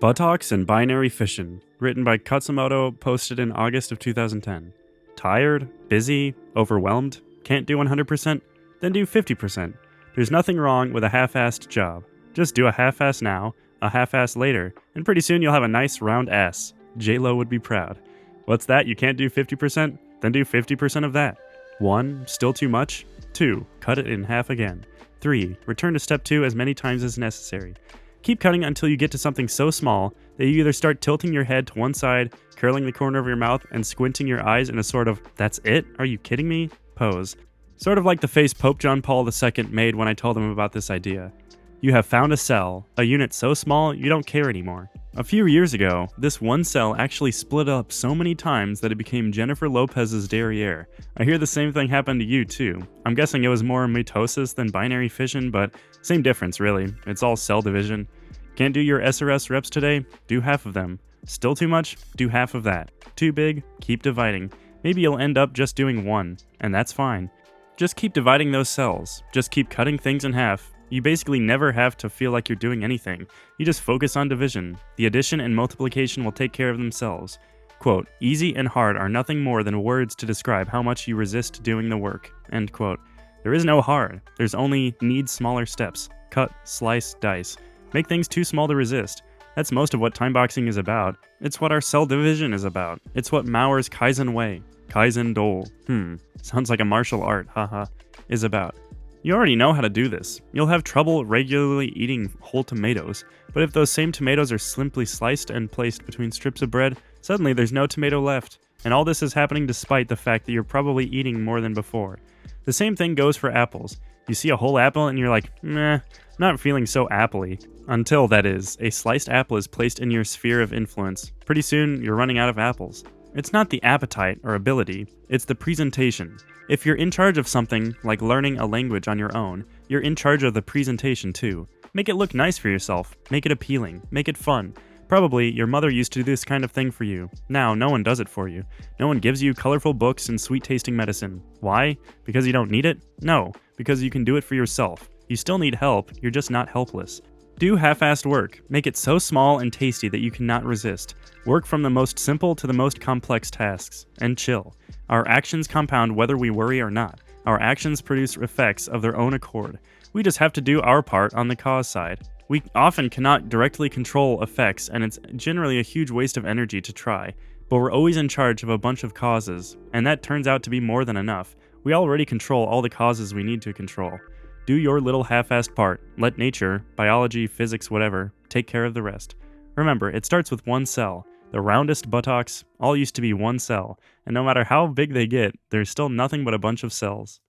Buttocks and Binary Fission, written by Khatzumoto, posted in August of 2010. Tired? Busy? Overwhelmed? Can't do 100%? Then do 50%. There's nothing wrong with a half-assed job. Just do a half-ass now, a half-ass later, and pretty soon you'll have a nice round ass. J-Lo would be proud. What's that? You can't do 50%? Then do 50% of that. 1. Still too much? 2. Cut it in half again. 3. Return to step 2 as many times as necessary. Keep cutting until you get to something so small that you either start tilting your head to one side, curling the corner of your mouth, and squinting your eyes in a sort of, "That's it? Are you kidding me?" pose. Sort of like the face Pope John Paul II made when I told him about this idea. You have found a cell, a unit so small you don't care anymore. A few years ago, this one cell actually split up so many times that it became Jennifer Lopez's derriere. I hear the same thing happened to you too. I'm guessing it was more mitosis than binary fission, but same difference really. It's all cell division. Can't do your SRS reps today? Do half of them. Still too much? Do half of that. Too big? Keep dividing. Maybe you'll end up just doing one, and that's fine. Just keep dividing those cells. Just keep cutting things in half. You basically never have to feel like you're doing anything. You just focus on division. The addition and multiplication will take care of themselves. Quote, "Easy and hard are nothing more than words to describe how much you resist doing the work." End quote. There is no hard. There's only need smaller steps. Cut, slice, dice. Make things too small to resist. That's most of what timeboxing is about. It's what our cell division is about. It's what Mauer's Kaizen way, Kaizen Do, sounds like a martial art, haha, is about. You already know how to do this. You'll have trouble regularly eating whole tomatoes, but if those same tomatoes are simply sliced and placed between strips of bread, suddenly there's no tomato left. And all this is happening despite the fact that you're probably eating more than before. The same thing goes for apples. You see a whole apple and you're like, meh, not feeling so apple-y. Until, that is, a sliced apple is placed in your sphere of influence. Pretty soon, you're running out of apples. It's not the appetite or ability, it's the presentation. If you're in charge of something, like learning a language on your own, you're in charge of the presentation too. Make it look nice for yourself, make it appealing, make it fun. Probably, your mother used to do this kind of thing for you. Now, no one does it for you. No one gives you colorful books and sweet-tasting medicine. Why? Because you don't need it? No, because you can do it for yourself. You still need help, you're just not helpless. Do half-assed work. Make it so small and tasty that you cannot resist. Work from the most simple to the most complex tasks. And chill. Our actions compound whether we worry or not. Our actions produce effects of their own accord. We just have to do our part on the cause side. We often cannot directly control effects, and it's generally a huge waste of energy to try. But we're always in charge of a bunch of causes, and that turns out to be more than enough. We already control all the causes we need to control. Do your little half-assed part. Let nature, biology, physics, whatever, take care of the rest. Remember, it starts with one cell. The roundest buttocks all used to be one cell, and no matter how big they get, there's still nothing but a bunch of cells.